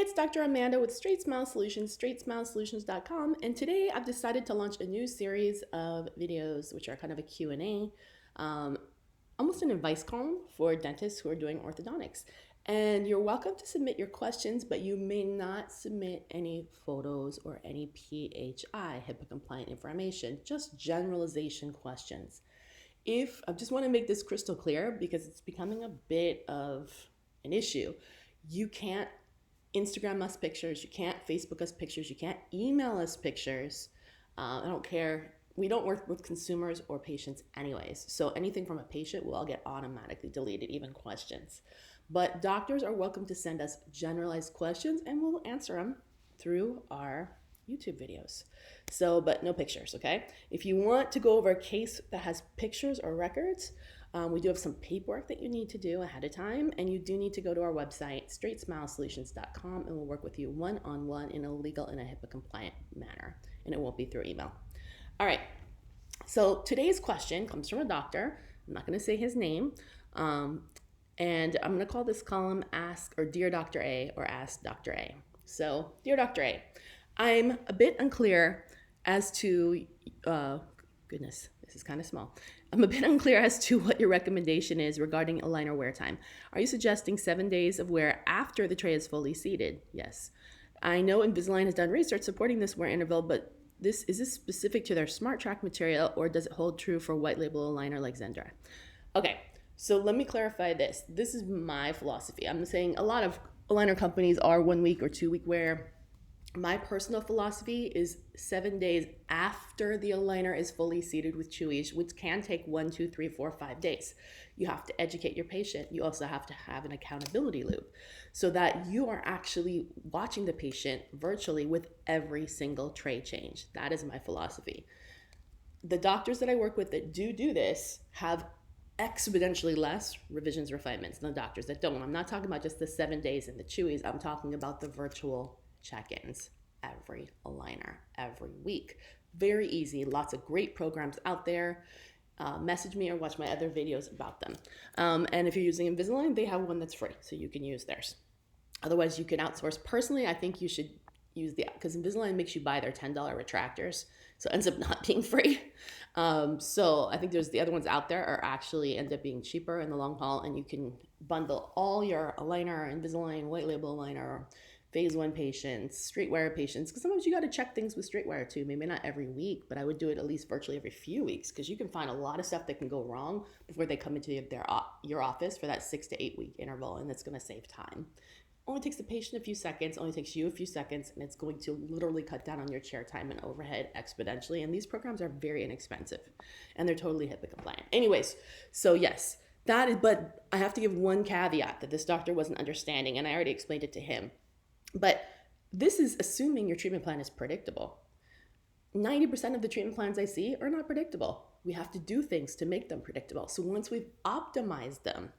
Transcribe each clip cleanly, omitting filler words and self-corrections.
it's Dr. Amanda with StraightSmile Solutions, StraightSmileSolutions.com, and today I've decided to launch a new series of videos, which are kind of a Q&A, almost an advice column for dentists who are doing orthodontics. And you're welcome to submit your questions, but you may not submit any photos or any PHI, HIPAA compliant information, just generalization questions. I just want to make this crystal clear because it's becoming a bit of an issue. You can't Instagram us pictures, you can't Facebook us pictures, you can't email us pictures. I don't care. We don't work with consumers or patients anyways. So anything from a patient will all get automatically deleted, even questions. But doctors are welcome to send us generalized questions and we'll answer them through our YouTube videos. But no pictures, okay? If you want to go over a case that has pictures or records, we do have some paperwork that you need to do ahead of time, and you do need to go to our website, StraightSmileSolutions.com, and we'll work with you one-on-one in a legal and a HIPAA compliant manner, and it won't be through email. All right, so today's question comes from a doctor. I'm not going to say his name, and I'm going to call this column Ask or Dear Dr. A or Ask Dr. A. So, Dear Dr. A, I'm a bit unclear as to, goodness, this is kind of small. I'm a bit unclear as to what your recommendation is regarding aligner wear time. Are you suggesting 7 days of wear after the tray is fully seated? Yes. I know Invisalign has done research supporting this wear interval, but is this specific to their Smart Track material, or does it hold true for white label aligner like Zendra? Okay, so let me clarify this. This is my philosophy. I'm saying a lot of aligner companies are 1 week or 2 week wear. My personal philosophy is 7 days after the aligner is fully seated with chewies, which can take 1, 2, 3, 4, 5 days. You have to educate your patient. You also have to have an accountability loop so that you are actually watching the patient virtually with every single tray change. That is my philosophy. The doctors that I work with that do this have exponentially less revisions, refinements than the doctors that don't. I'm not talking about just the 7 days in the chewies. I'm talking about the virtual check-ins every aligner, every week. Very easy. Lots of great programs out there. Message me or watch my other videos about them. And if you're using Invisalign, they have one that's free, so you can use theirs. Otherwise, you can outsource. Personally, I think you should use because Invisalign makes you buy their $10 retractors, so it ends up not being free. So I think there's the other ones out there are actually end up being cheaper in the long haul, and you can bundle all your aligner, Invisalign, white label aligner, phase 1 patients, straight wire patients, because sometimes you got to check things with straight wire too. Maybe not every week, but I would do it at least virtually every few weeks, because you can find a lot of stuff that can go wrong before they come into your office for that 6 to 8 week interval, and that's going to save time. Only takes the patient a few seconds, only takes you a few seconds, and it's going to literally cut down on your chair time and overhead exponentially. And these programs are very inexpensive, and they're totally HIPAA compliant. Anyways, so yes, but I have to give one caveat that this doctor wasn't understanding, and I already explained it to him. But this is assuming your treatment plan is predictable. 90% of the treatment plans I see are not predictable. We have to do things to make them predictable. So once we've optimized them,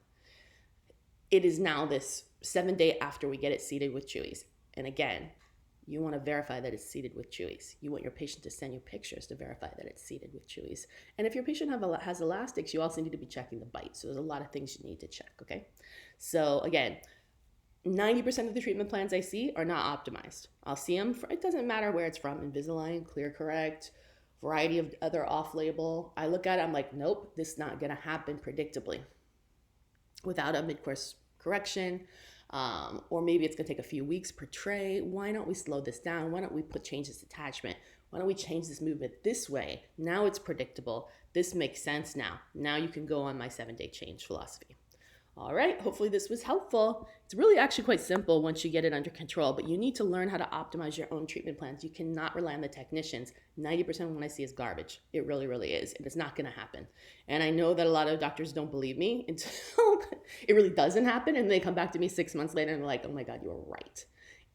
it is now this 7 day after we get it seated with chewies. And again, you want to verify that it's seated with chewies. You want your patient to send you pictures to verify that it's seated with chewies. And if your patient has elastics, you also need to be checking the bite. So there's a lot of things you need to check, okay? So again, 90% of the treatment plans I see are not optimized. I'll see them, it doesn't matter where it's from, Invisalign, ClearCorrect, variety of other off-label. I look at it, I'm like, nope, this is not gonna happen predictably without a mid-course correction, or maybe it's gonna take a few weeks per tray. Why don't we slow this down? Why don't we change this attachment? Why don't we change this movement this way? Now it's predictable. This makes sense now. Now you can go on my 7 day change philosophy. All right, hopefully this was helpful. It's really actually quite simple once you get it under control, but you need to learn how to optimize your own treatment plans. You cannot rely on the technicians. 90% of what I see is garbage. It really, really is, and it's not gonna happen. And I know that a lot of doctors don't believe me until it really doesn't happen, and they come back to me 6 months later and they're like, oh my God, you were right.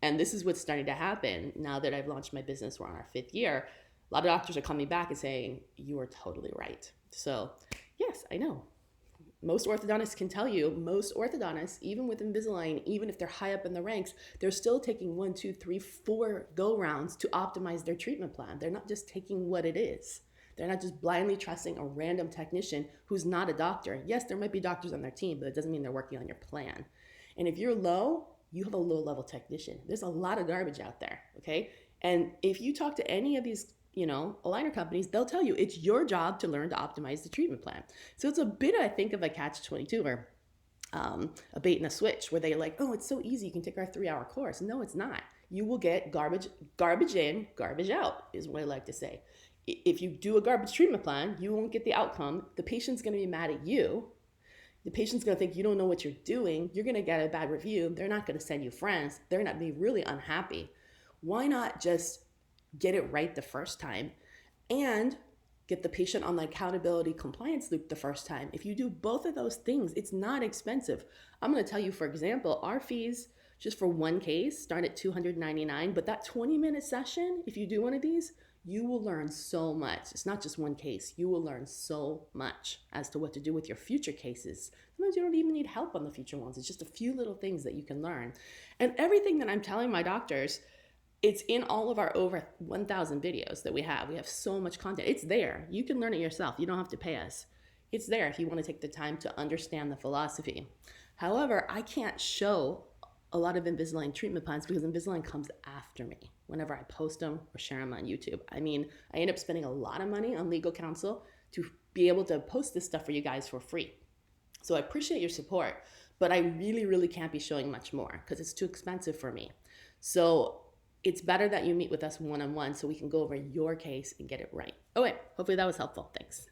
And this is what's starting to happen now that I've launched my business. We're on our 5th year. A lot of doctors are coming back and saying, you are totally right. So yes, I know. Most orthodontists can tell you, most orthodontists, even with Invisalign, even if they're high up in the ranks, they're still taking 1, 2, 3, 4 go-rounds to optimize their treatment plan. They're not just taking what it is. They're not just blindly trusting a random technician who's not a doctor. Yes, there might be doctors on their team, but it doesn't mean they're working on your plan. And if you're low, you have a low-level technician. There's a lot of garbage out there, okay? And if you talk to any of these, aligner companies, they'll tell you it's your job to learn to optimize the treatment plan. So it's a bit, I think, of a catch-22 or a bait and a switch where they're like, oh, it's so easy. You can take our 3-hour course. No, it's not. You will get garbage in, garbage out, is what I like to say. If you do a garbage treatment plan, you won't get the outcome. The patient's going to be mad at you. The patient's going to think you don't know what you're doing. You're going to get a bad review. They're not going to send you friends. They're not be really unhappy. Why not just get it right the first time and get the patient on the accountability compliance loop the first time? If you do both of those things, it's not expensive. I'm going to tell you, for example, our fees just for one case start at $299, but that 20-minute session, if you do one of these, you will learn so much. It's not just one case. You will learn so much as to what to do with your future cases. Sometimes you don't even need help on the future ones. It's just a few little things that you can learn. And everything that I'm telling my doctors, it's in all of our over 1,000 videos that we have. We have so much content. It's there. You can learn it yourself. You don't have to pay us. It's there if you want to take the time to understand the philosophy. However, I can't show a lot of Invisalign treatment plans because Invisalign comes after me whenever I post them or share them on YouTube. I mean, I end up spending a lot of money on legal counsel to be able to post this stuff for you guys for free. So I appreciate your support, but I really, really can't be showing much more because it's too expensive for me. So it's better that you meet with us one-on-one so we can go over your case and get it right. Oh wait, hopefully that was helpful. Thanks.